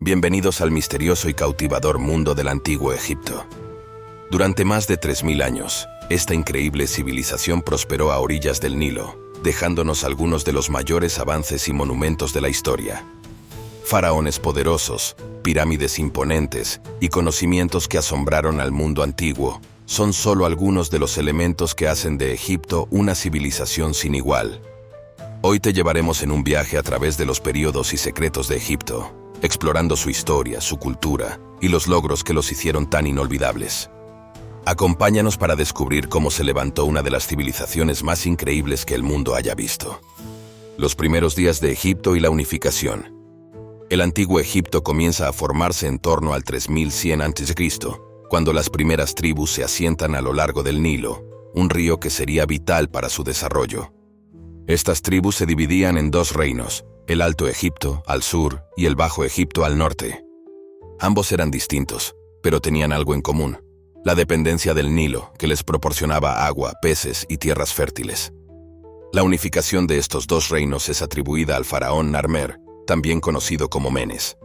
Bienvenidos al misterioso y cautivador mundo del antiguo Egipto. Durante más de 3000 años, esta increíble civilización prosperó a orillas del Nilo, dejándonos algunos de los mayores avances y monumentos de la historia. Faraones poderosos, pirámides imponentes y conocimientos que asombraron al mundo antiguo son solo algunos de los elementos que hacen de Egipto una civilización sin igual. Hoy te llevaremos en un viaje a través de los periodos y secretos de Egipto, explorando su historia, su cultura y los logros que los hicieron tan inolvidables. Acompáñanos para descubrir cómo se levantó una de las civilizaciones más increíbles que el mundo haya visto. Los primeros días de Egipto y la unificación. El antiguo Egipto comienza a formarse en torno al 3100 a.C., cuando las primeras tribus se asientan a lo largo del Nilo, un río que sería vital para su desarrollo. Estas tribus se dividían en dos reinos, el Alto Egipto al sur y el Bajo Egipto al norte. Ambos eran distintos, pero tenían algo en común: la dependencia del Nilo, que les proporcionaba agua, peces y tierras fértiles. La unificación de estos dos reinos es atribuida al faraón Narmer, también conocido como Menes.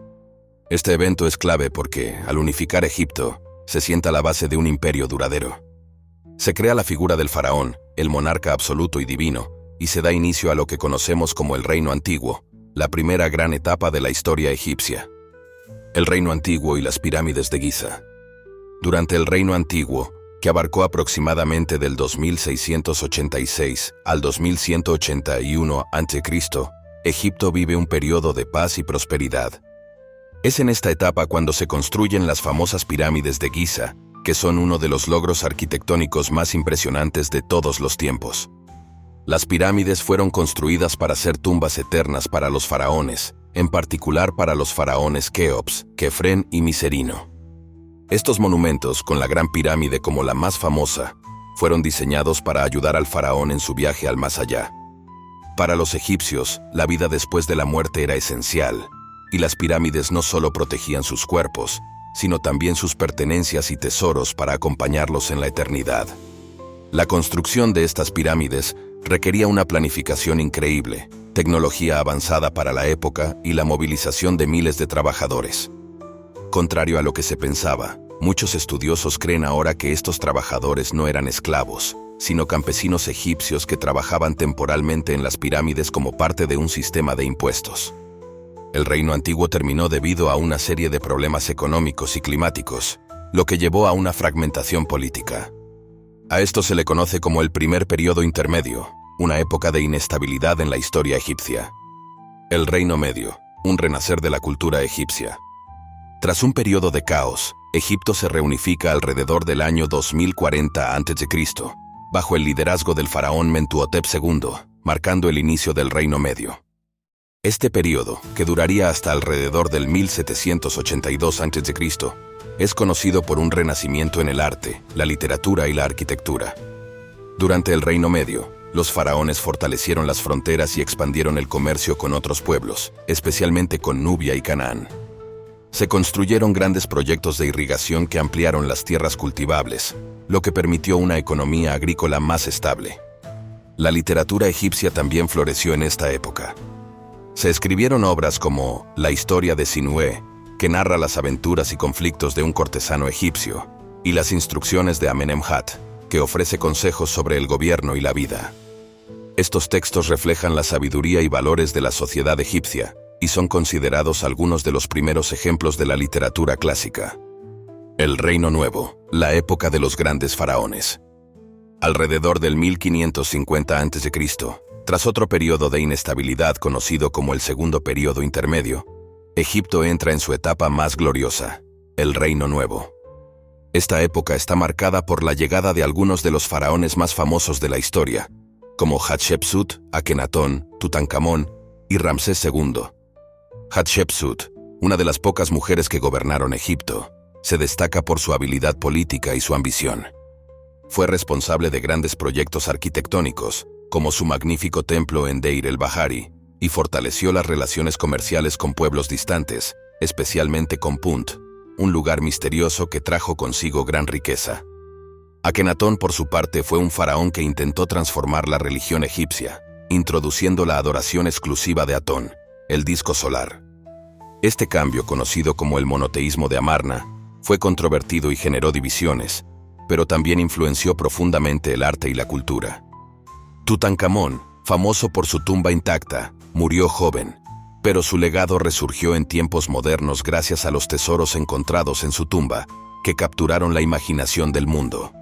Este evento es clave porque, al unificar Egipto, se sienta la base de un imperio duradero. Se crea la figura del faraón, el monarca absoluto y divino, y se da inicio a lo que conocemos como el Reino Antiguo, la primera gran etapa de la historia egipcia. El Reino Antiguo y las pirámides de Giza. Durante el Reino Antiguo, que abarcó aproximadamente del 2686 al 2181 a.C., Egipto vive un periodo de paz y prosperidad. Es en esta etapa cuando se construyen las famosas pirámides de Giza, que son uno de los logros arquitectónicos más impresionantes de todos los tiempos. Las pirámides fueron construidas para ser tumbas eternas para los faraones, en particular para los faraones Keops, Kefren y Miserino. Estos monumentos, con la Gran Pirámide como la más famosa, fueron diseñados para ayudar al faraón en su viaje al más allá. Para los egipcios, la vida después de la muerte era esencial, y las pirámides no solo protegían sus cuerpos, sino también sus pertenencias y tesoros para acompañarlos en la eternidad. La construcción de estas pirámides requería una planificación increíble, tecnología avanzada para la época y la movilización de miles de trabajadores. Contrario a lo que se pensaba, muchos estudiosos creen ahora que estos trabajadores no eran esclavos, sino campesinos egipcios que trabajaban temporalmente en las pirámides como parte de un sistema de impuestos. El Reino Antiguo terminó debido a una serie de problemas económicos y climáticos, lo que llevó a una fragmentación política. A esto se le conoce como el primer periodo intermedio, una época de inestabilidad en la historia egipcia. El Reino Medio, un renacer de la cultura egipcia. Tras un periodo de caos, Egipto se reunifica alrededor del año 2040 a.C., bajo el liderazgo del faraón Mentuhotep II, marcando el inicio del Reino Medio. Este periodo, que duraría hasta alrededor del 1782 a.C., es conocido por un renacimiento en el arte, la literatura y la arquitectura. Durante el Reino Medio, los faraones fortalecieron las fronteras y expandieron el comercio con otros pueblos, especialmente con Nubia y Canaán. Se construyeron grandes proyectos de irrigación que ampliaron las tierras cultivables, lo que permitió una economía agrícola más estable. La literatura egipcia también floreció en esta época. Se escribieron obras como La historia de Sinué, que narra las aventuras y conflictos de un cortesano egipcio, y Las instrucciones de Amenemhat, que ofrece consejos sobre el gobierno y la vida. Estos textos reflejan la sabiduría y valores de la sociedad egipcia, y son considerados algunos de los primeros ejemplos de la literatura clásica. El Reino Nuevo, la época de los grandes faraones. Alrededor del 1550 a.C., tras otro periodo de inestabilidad conocido como el Segundo Periodo Intermedio, Egipto entra en su etapa más gloriosa, el Reino Nuevo. Esta época está marcada por la llegada de algunos de los faraones más famosos de la historia, como Hatshepsut, Akenatón, Tutankamón y Ramsés II. Hatshepsut, una de las pocas mujeres que gobernaron Egipto, se destaca por su habilidad política y su ambición. Fue responsable de grandes proyectos arquitectónicos, como su magnífico templo en Deir el-Bahari, y fortaleció las relaciones comerciales con pueblos distantes, especialmente con Punt, un lugar misterioso que trajo consigo gran riqueza. Akenatón, por su parte, fue un faraón que intentó transformar la religión egipcia, introduciendo la adoración exclusiva de Atón, el disco solar. Este cambio, conocido como el monoteísmo de Amarna, fue controvertido y generó divisiones, pero también influenció profundamente el arte y la cultura. Tutankamón, famoso por su tumba intacta, murió joven, pero su legado resurgió en tiempos modernos gracias a los tesoros encontrados en su tumba, que capturaron la imaginación del mundo.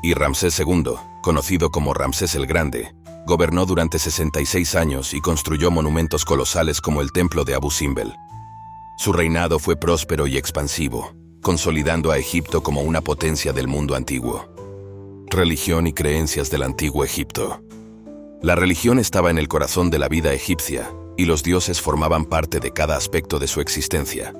Y Ramsés II, conocido como Ramsés el Grande, gobernó durante 66 años y construyó monumentos colosales como el templo de Abu Simbel. Su reinado fue próspero y expansivo, consolidando a Egipto como una potencia del mundo antiguo. Religión y creencias del antiguo Egipto. La religión estaba en el corazón de la vida egipcia, y los dioses formaban parte de cada aspecto de su existencia.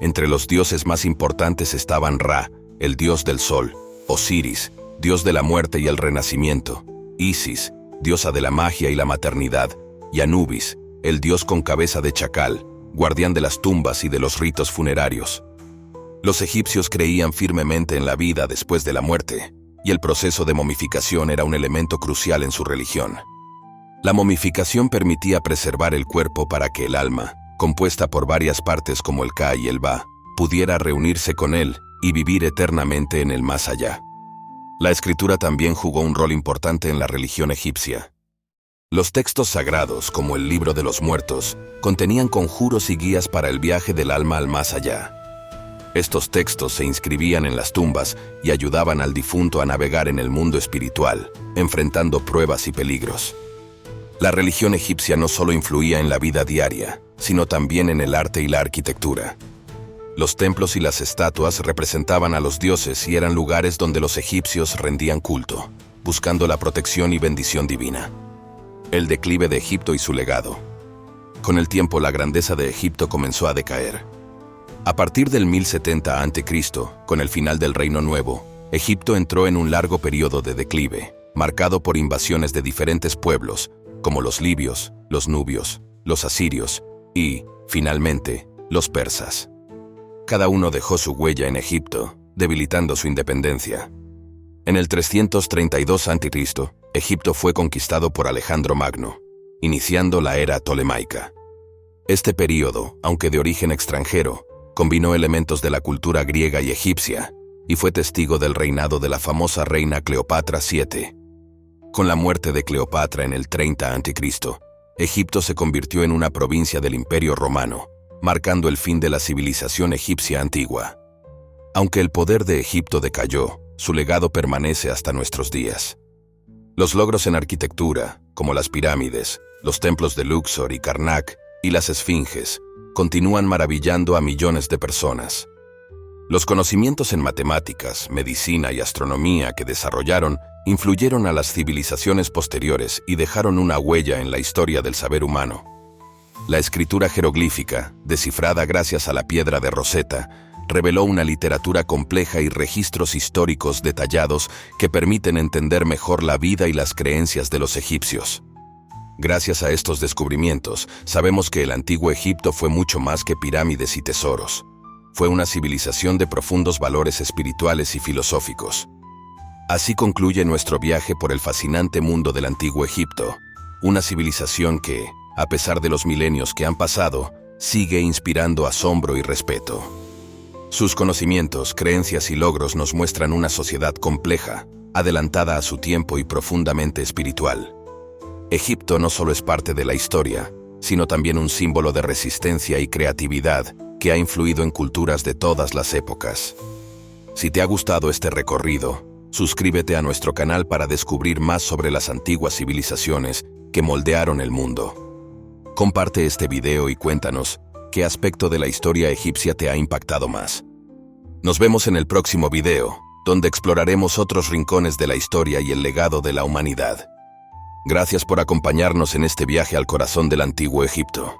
Entre los dioses más importantes estaban Ra, el dios del sol, Osiris, dios de la muerte y el renacimiento, Isis, diosa de la magia y la maternidad, y Anubis, el dios con cabeza de chacal, guardián de las tumbas y de los ritos funerarios. Los egipcios creían firmemente en la vida después de la muerte, y el proceso de momificación era un elemento crucial en su religión. La momificación permitía preservar el cuerpo para que el alma, compuesta por varias partes como el Ka y el Ba, pudiera reunirse con él y vivir eternamente en el más allá. La escritura también jugó un rol importante en la religión egipcia. Los textos sagrados, como el Libro de los Muertos, contenían conjuros y guías para el viaje del alma al más allá. Estos textos se inscribían en las tumbas y ayudaban al difunto a navegar en el mundo espiritual, enfrentando pruebas y peligros. La religión egipcia no solo influía en la vida diaria, sino también en el arte y la arquitectura. Los templos y las estatuas representaban a los dioses y eran lugares donde los egipcios rendían culto, buscando la protección y bendición divina. El declive de Egipto y su legado. Con el tiempo, la grandeza de Egipto comenzó a decaer. A partir del 1070 a.C., con el final del Reino Nuevo, Egipto entró en un largo periodo de declive, marcado por invasiones de diferentes pueblos, como los libios, los nubios, los asirios y, finalmente, los persas. Cada uno dejó su huella en Egipto, debilitando su independencia. En el 332 a.C., Egipto fue conquistado por Alejandro Magno, iniciando la era tolemaica. Este período, aunque de origen extranjero, combinó elementos de la cultura griega y egipcia, y fue testigo del reinado de la famosa reina Cleopatra VII. Con la muerte de Cleopatra en el 30 a.C., Egipto se convirtió en una provincia del Imperio Romano, marcando el fin de la civilización egipcia antigua. Aunque el poder de Egipto decayó, su legado permanece hasta nuestros días. Los logros en arquitectura, como las pirámides, los templos de Luxor y Karnak, y las esfinges, continúan maravillando a millones de personas. Los conocimientos en matemáticas, medicina y astronomía que desarrollaron influyeron a las civilizaciones posteriores y dejaron una huella en la historia del saber humano. La escritura jeroglífica, descifrada gracias a la piedra de Rosetta, reveló una literatura compleja y registros históricos detallados que permiten entender mejor la vida y las creencias de los egipcios. Gracias a estos descubrimientos, sabemos que el antiguo Egipto fue mucho más que pirámides y tesoros. Fue una civilización de profundos valores espirituales y filosóficos. Así concluye nuestro viaje por el fascinante mundo del antiguo Egipto, una civilización que, a pesar de los milenios que han pasado, sigue inspirando asombro y respeto. Sus conocimientos, creencias y logros nos muestran una sociedad compleja, adelantada a su tiempo y profundamente espiritual. Egipto no solo es parte de la historia, sino también un símbolo de resistencia y creatividad que ha influido en culturas de todas las épocas. Si te ha gustado este recorrido, suscríbete a nuestro canal para descubrir más sobre las antiguas civilizaciones que moldearon el mundo. Comparte este video y cuéntanos qué aspecto de la historia egipcia te ha impactado más. Nos vemos en el próximo video, donde exploraremos otros rincones de la historia y el legado de la humanidad. Gracias por acompañarnos en este viaje al corazón del antiguo Egipto.